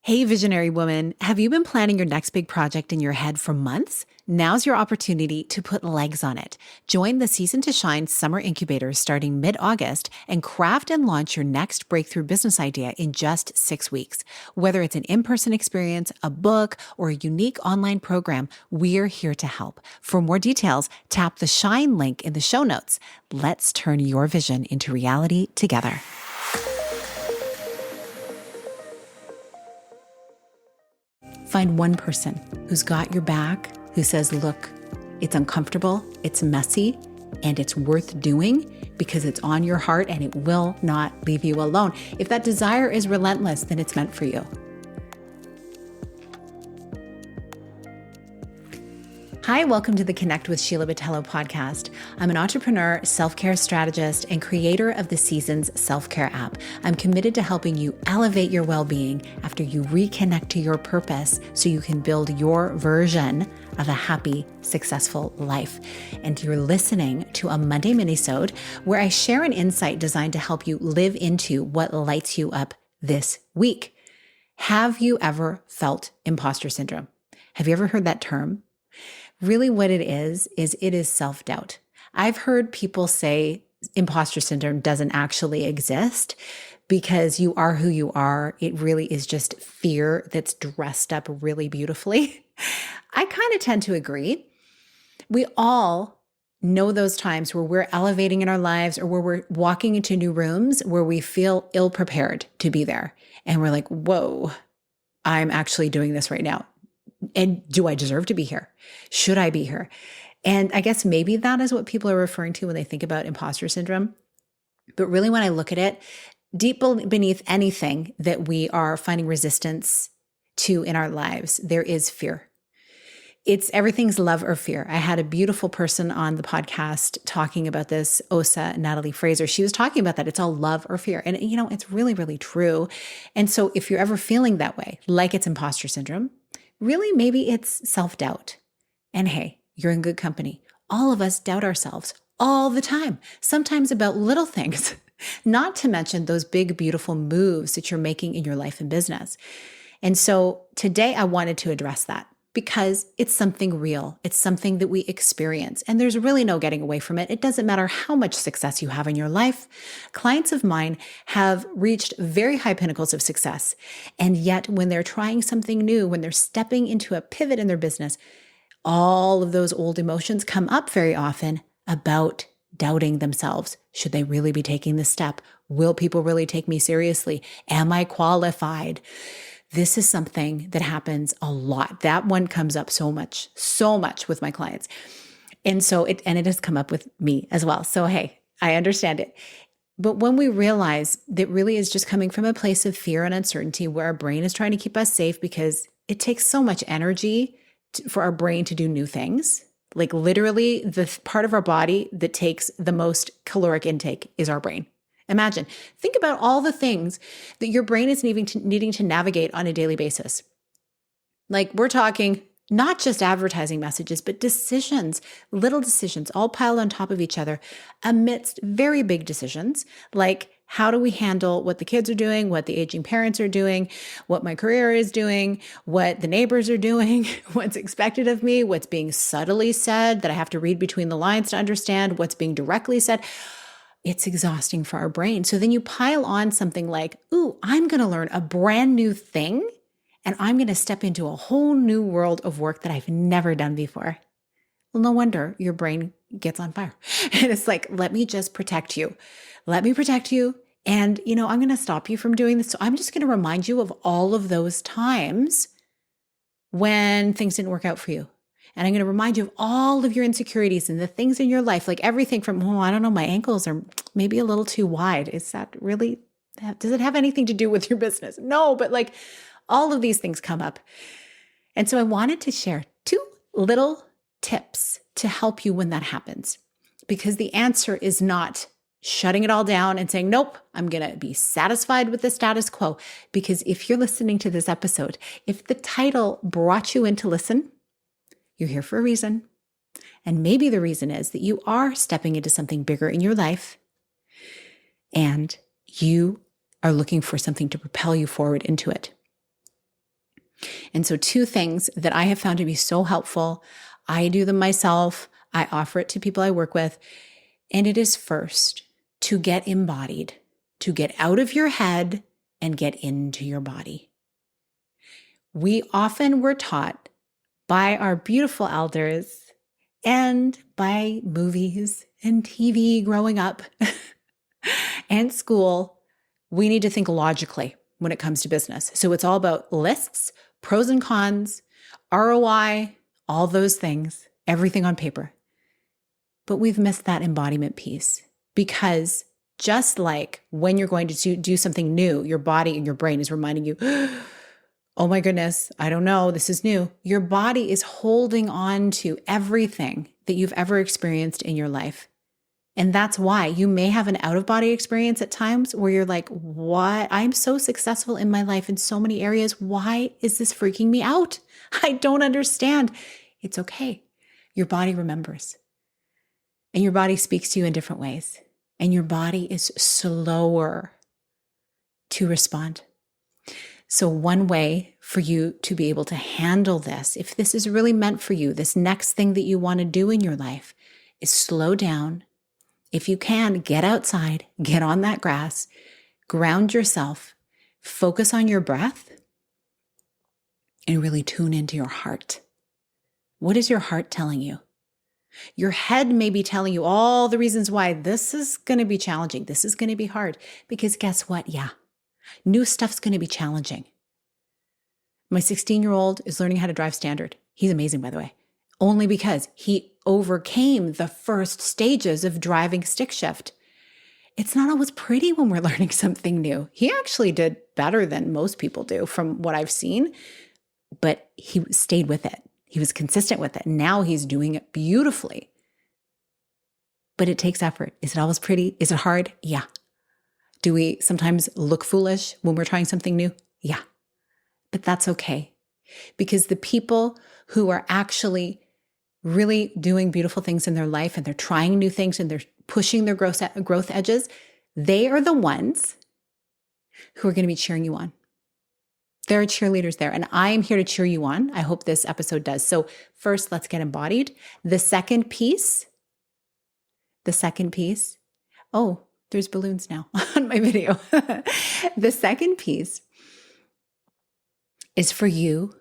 Hey, visionary woman, have you been planning your next big project in your head for months? Now's your opportunity to put legs on it. Join the Season to Shine Summer Incubator starting mid-August and craft and launch your next breakthrough business idea in just 6 weeks. Whether it's an in-person experience, a book, or a unique online program, we're here to help. For more details, tap the Shine link in the show notes. Let's turn your vision into reality together. Find one person who's got your back, who says, look, it's uncomfortable, it's messy, and it's worth doing because it's on your heart and it will not leave you alone. If that desire is relentless, then it's meant for you. Hi, welcome to the Connect with Sheila Botelho podcast. I'm an entrepreneur, self-care strategist, and creator of the Seasons self-care app. I'm committed to helping you elevate your well-being after you reconnect to your purpose so you can build your version of a happy, successful life. And you're listening to a Monday minisode where I share an insight designed to help you live into what lights you up this week. Have you ever felt imposter syndrome? Have you ever heard that term? Really what it is it is self-doubt. I've heard people say imposter syndrome doesn't actually exist because you are who you are. It really is just fear that's dressed up really beautifully. I kind of tend to agree. We all know those times where we're elevating in our lives or where we're walking into new rooms where we feel ill-prepared to be there. And we're like, whoa, I'm actually doing this right now. And do I deserve to be here? Should I be here? And I guess maybe that is what people are referring to when they think about imposter syndrome. But really, when I look at it, deep beneath anything that we are finding resistance to in our lives, there is fear. Everything's love or fear. I had a beautiful person on the podcast talking about this, Osa, Natalie Fraser. She was talking about that. It's all love or fear. And it's really, really true. And so if you're ever feeling that way, like it's imposter syndrome, really, maybe it's self-doubt. And hey, you're in good company. All of us doubt ourselves all the time, sometimes about little things, not to mention those big, beautiful moves that you're making in your life and business. And so today I wanted to address that because it's something real. It's something that we experience, and there's really no getting away from it. It doesn't matter how much success you have in your life. Clients of mine have reached very high pinnacles of success, and yet when they're trying something new, when they're stepping into a pivot in their business, all of those old emotions come up very often about doubting themselves. Should they really be taking this step? Will people really take me seriously? Am I qualified? This is something that happens a lot. That one comes up so much with my clients. And so it has come up with me as well. So, hey, I understand it. But when we realize that really is just coming from a place of fear and uncertainty where our brain is trying to keep us safe because it takes so much energy for our brain to do new things. Like literally the part of our body that takes the most caloric intake is our brain. Imagine, think about all the things that your brain is needing to navigate on a daily basis. Like we're talking not just advertising messages, but decisions, little decisions all piled on top of each other amidst very big decisions. Like how do we handle what the kids are doing, what the aging parents are doing, what my career is doing, what the neighbors are doing, what's expected of me, what's being subtly said that I have to read between the lines to understand, what's being directly said. It's exhausting for our brain. So then you pile on something like, ooh, I'm going to learn a brand new thing and I'm going to step into a whole new world of work that I've never done before. Well, no wonder your brain gets on fire. And it's like, let me just protect you. Let me protect you. And, I'm going to stop you from doing this. So I'm just going to remind you of all of those times when things didn't work out for you. And I'm going to remind you of all of your insecurities and the things in your life, like everything from, I don't know, my ankles are maybe a little too wide. Is that really, does it have anything to do with your business? No, but like all of these things come up. And so I wanted to share 2 little tips to help you when that happens, because the answer is not shutting it all down and saying, nope, I'm going to be satisfied with the status quo. Because if you're listening to this episode, if the title brought you in to listen, you're here for a reason. And maybe the reason is that you are stepping into something bigger in your life and you are looking for something to propel you forward into it. And so 2 things that I have found to be so helpful, I do them myself, I offer it to people I work with, and it is first to get embodied, to get out of your head and get into your body. We often were taught by our beautiful elders and by movies and TV growing up and school, we need to think logically when it comes to business. So it's all about lists, pros and cons, ROI, all those things, everything on paper. But we've missed that embodiment piece, because just like when you're going to do something new, your body and your brain is reminding you, oh my goodness, I don't know, this is new. Your body is holding on to everything that you've ever experienced in your life. And that's why you may have an out-of-body experience at times where you're like, what? I'm so successful in my life in so many areas. Why is this freaking me out? I don't understand. It's okay. Your body remembers. And your body speaks to you in different ways. And your body is slower to respond. So one way for you to be able to handle this, if this is really meant for you, this next thing that you want to do in your life, is slow down. If you can, get outside, get on that grass, ground yourself, focus on your breath, and really tune into your heart. What is your heart telling you? Your head may be telling you all the reasons why this is going to be challenging. This is going to be hard. Because guess what? Yeah, new stuff's going to be challenging. My 16-year-old is learning how to drive standard. He's amazing, by the way, only because he overcame the first stages of driving stick shift. It's not always pretty when we're learning something new. He actually did better than most people do from what I've seen, but he stayed with it. He was consistent with it. Now he's doing it beautifully. But it takes effort. Is it always pretty? Is it hard? Yeah. Do we sometimes look foolish when we're trying something new? Yeah. But that's okay. Because the people who are actually really doing beautiful things in their life, and they're trying new things, and they're pushing their growth edges, they are the ones who are going to be cheering you on. There are cheerleaders there, and I am here to cheer you on. I hope this episode does. So first, let's get embodied. The second piece, oh, there's balloons now on my video. The second piece is for you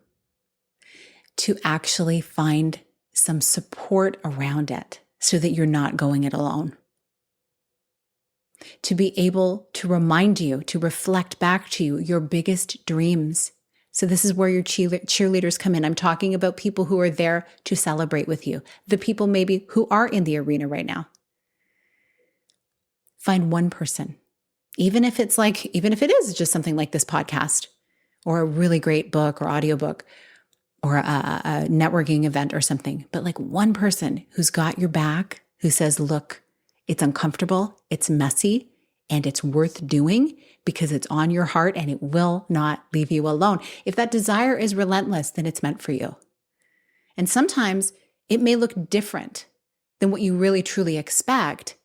to actually find some support around it so that you're not going it alone. To be able to remind you, to reflect back to you your biggest dreams. So this is where your cheerleaders come in. I'm talking about people who are there to celebrate with you. The people maybe who are in the arena right now. Find one person, even if it is just something like this podcast or a really great book or audiobook or a networking event or something, but like one person who's got your back, who says, look, it's uncomfortable, it's messy, and it's worth doing because it's on your heart and it will not leave you alone. If that desire is relentless, then it's meant for you. And sometimes it may look different than what you really truly expect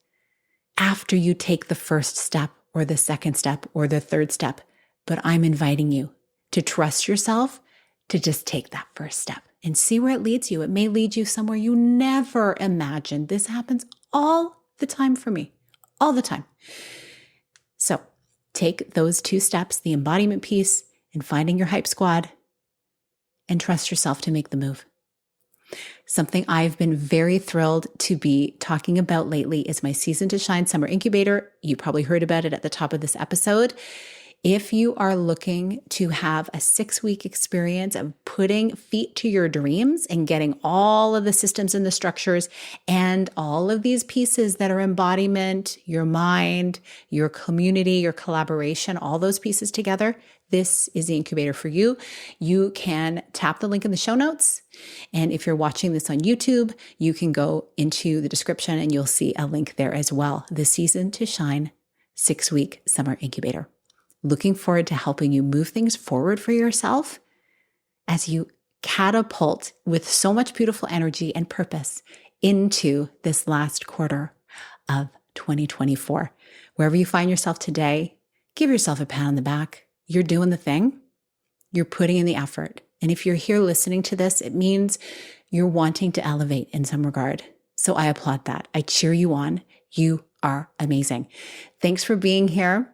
after you take the first step or the second step or the third step. But I'm inviting you to trust yourself to just take that first step and see where it leads you. It may lead you somewhere you never imagined. This happens all the time for me, all the time. So take those 2 steps, the embodiment piece and finding your hype squad, and trust yourself to make the move. Something I've been very thrilled to be talking about lately is my Season to Shine Summer Incubator. You probably heard about it at the top of this episode. If you are looking to have a 6-week experience of putting feet to your dreams and getting all of the systems and the structures and all of these pieces that are embodiment, your mind, your community, your collaboration, all those pieces together, this is the incubator for you. You can tap the link in the show notes. And if you're watching this on YouTube, you can go into the description and you'll see a link there as well. The Season to Shine 6-week Summer Incubator. Looking forward to helping you move things forward for yourself as you catapult with so much beautiful energy and purpose into this last quarter of 2024. Wherever you find yourself today, give yourself a pat on the back. You're doing the thing. You're putting in the effort. And if you're here listening to this, it means you're wanting to elevate in some regard. So I applaud that. I cheer you on. You are amazing. Thanks for being here.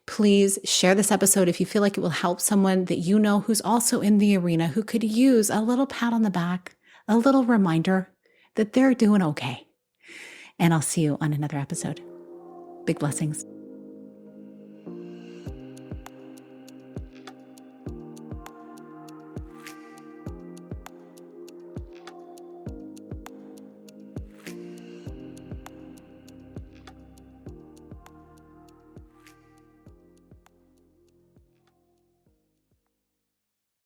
Please share this episode if you feel like it will help someone that you know who's also in the arena, who could use a little pat on the back, a little reminder that they're doing okay. And I'll see you on another episode. Big blessings.